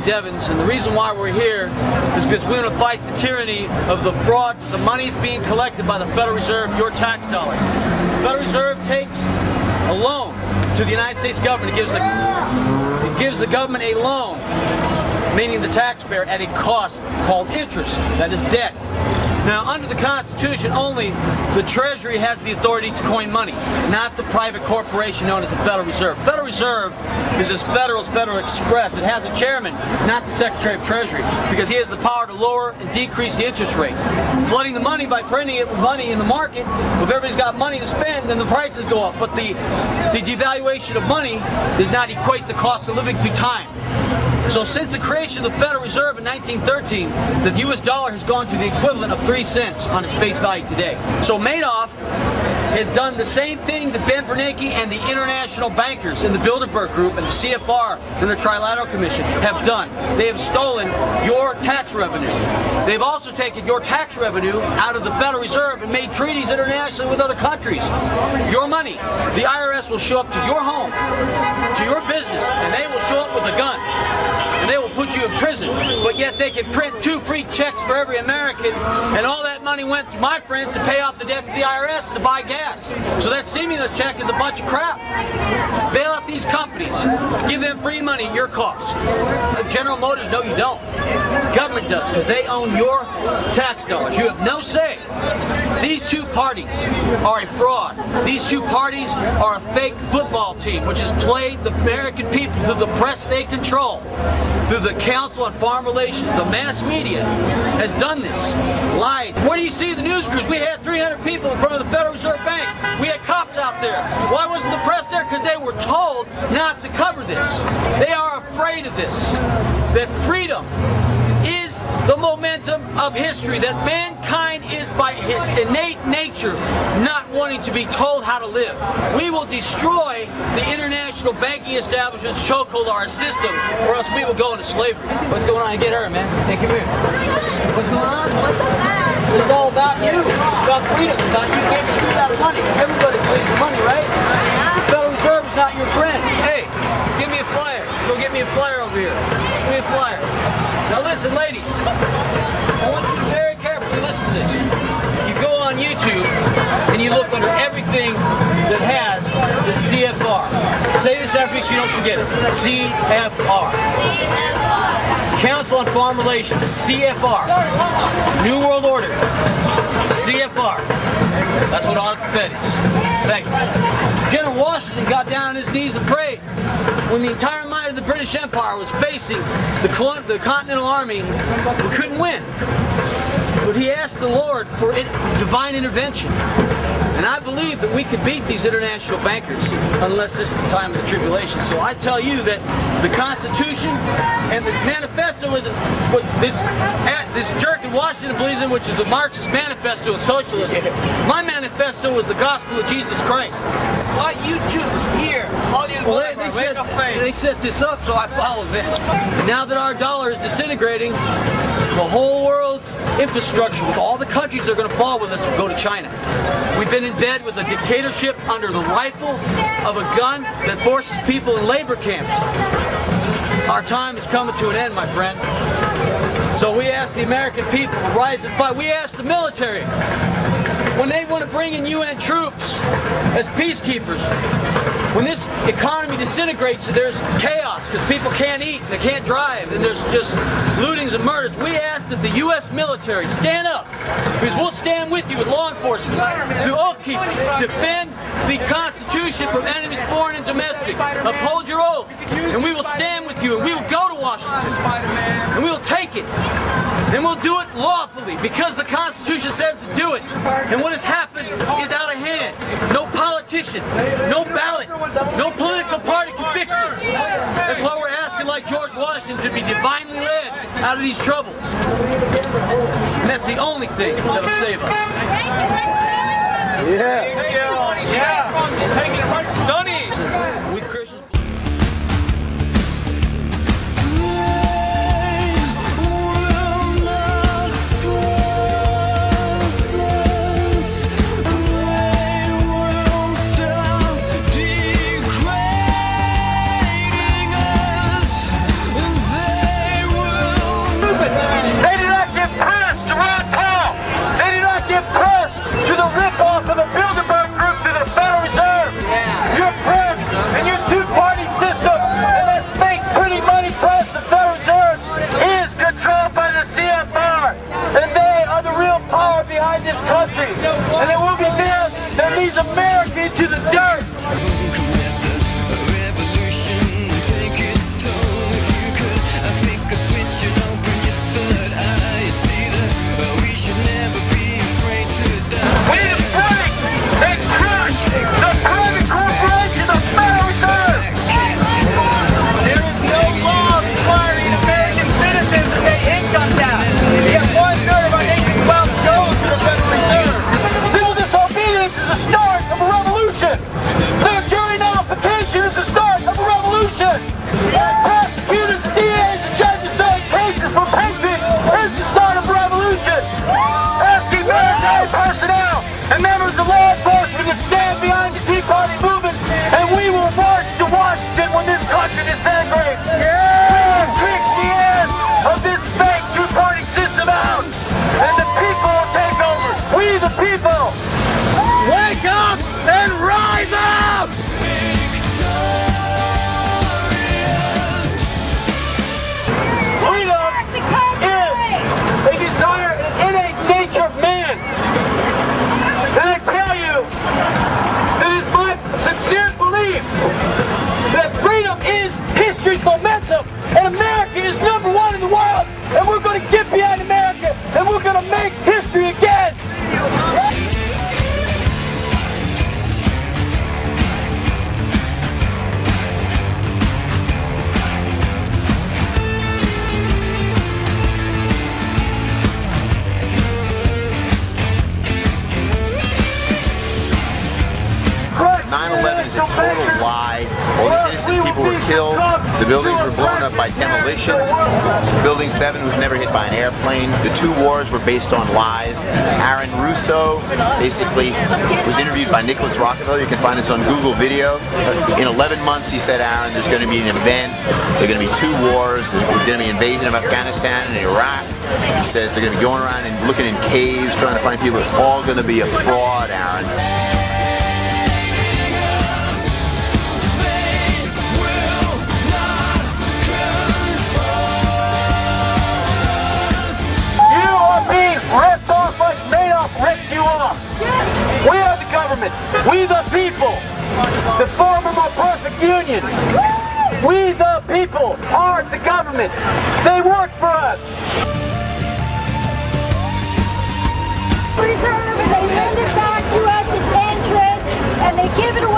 Devins, and the reason why we're here is because we want to fight the tyranny of the fraud. The money's being collected by the Federal Reserve, your tax dollars. The Federal Reserve takes a loan to the United States government. It gives the government a loan, meaning the taxpayer, at a cost called interest, that is debt. Now, under the Constitution, only the Treasury has the authority to coin money, not the private corporation known as the Federal Reserve. Federal Reserve is as federal as Federal Express. It has a chairman, not the Secretary of Treasury, because he has the power to lower and decrease the interest rate. Flooding the money by printing it with money in the market, if everybody's got money to spend, then the prices go up. But the devaluation of money does not equate the cost of living through time. So since the creation of the Federal Reserve in 1913, the U.S. dollar has gone to the equivalent of 3 cents on its face value today. So Madoff has done the same thing that Ben Bernanke and the international bankers in the Bilderberg Group and the CFR and the Trilateral Commission have done. They have stolen your tax revenue. They've also taken your tax revenue out of the Federal Reserve and made treaties internationally with other countries. Your money, the IRS will show up to your home, to your business, and they will show up with a gun. And they will put you in prison, but yet they can print 2 free checks for every American, and all that money went to my friends to pay off the debt to the IRS to buy gas. So that stimulus check is a bunch of crap. Bail out these companies, give them free money at your cost. General Motors, no you don't. Government does, because they own your tax dollars. You have no say. These two parties are a fraud. These two parties are a fake football team, which has played the American people through the press they control, through the Council on Foreign Relations. The mass media has done this, lied. Where do you see the news crews? We had 300 people in front of the Federal Reserve Bank. We had cops out there. Why wasn't the press there? Because they were told not to cover this. They are afraid of this. That freedom is the momentum of history, that mankind is by his innate nature not wanting to be told how to live. We will destroy the international banking establishment's chokehold our system, or else we will go into slavery. What's going on? Get her, man. Hey, come here. What's going on? It's all about you. It's about freedom. It's about you getting screwed out of money. Everybody believes in money, right? The Federal Reserve is not your friend. Hey, give me a flyer. Go get me a flyer over here. Give me a flyer. Now listen, ladies, I want you to very carefully listen to this. You go on YouTube and you look under everything that has the CFR. Say this after me so you don't forget it. CFR. Council on Foreign Relations. CFR. New World Order. CFR. That's what Fed is. Thank you. General Washington got down on his knees and prayed when the entire might of the British Empire was facing the Continental Army. We couldn't win. But he asked the Lord for divine intervention. And I believe that we could beat these international bankers unless this is the time of the tribulation. So I tell you that the Constitution and the manifesto isn't what this jerk in Washington believes in, which is the Marxist manifesto of socialism. My manifesto is the gospel of Jesus Christ. Why you choose here? They set this up, so I followed them. Now that our dollar is disintegrating, the whole world's infrastructure with all the countries that are going to fall with us will go to China. We've been in bed with a dictatorship under the rifle of a gun that forces people in labor camps. Our time is coming to an end, my friend. So we ask the American people to rise and fight. We ask the military, when they want to bring in UN troops as peacekeepers, when this economy disintegrates and there's chaos because people can't eat, they can't drive, and there's just lootings and murders, we ask that the U.S. military stand up, because we'll stand with you with law enforcement, through oath keeping, defend the Constitution from enemies foreign and domestic, uphold your oath, and we will stand with you, and we will go to Washington, and we will take it. And we'll do it lawfully because the Constitution says to do it. And what has happened is out of hand. No politician, no ballot, no political party can fix this. That's why we're asking, like George Washington, to be divinely led out of these troubles. And that's the only thing that'll save us. Donnie! We Christians. Degrading us, they country, and it will be them that leads America into the dirt. Is the start of a revolution. Prosecutors, DAs, and judges throwing cases for patriots is the start of a revolution. Asking military personnel and members of law enforcement to stand behind the Tea Party movement, and we will march to Washington when this country disintegrates. We will kick the ass of this fake two-party system out, and the people will take over. We the people, wake up and rise up! Momentum, and America is #1 in the world, and we're going to get behind America, and we're going to make history again. Is a total lie. All these innocent people were killed. The buildings were blown up by demolitions. Building 7 was never hit by an airplane. The 2 wars were based on lies. Aaron Russo basically was interviewed by Nicholas Rockefeller. You can find this on Google video. In 11 months, he said, Aaron, there's going to be an event. There are going to be 2 wars. There's going to be invasion of Afghanistan and Iraq. He says they're going to be going around and looking in caves, trying to find people. It's all going to be a fraud, Aaron. Ripped off like Madoff ripped you off. We are the government. We the people. The form of our perfect union. We the people are the government. They work for us. Reserve, and they hand it back to us in interest, and they give it away.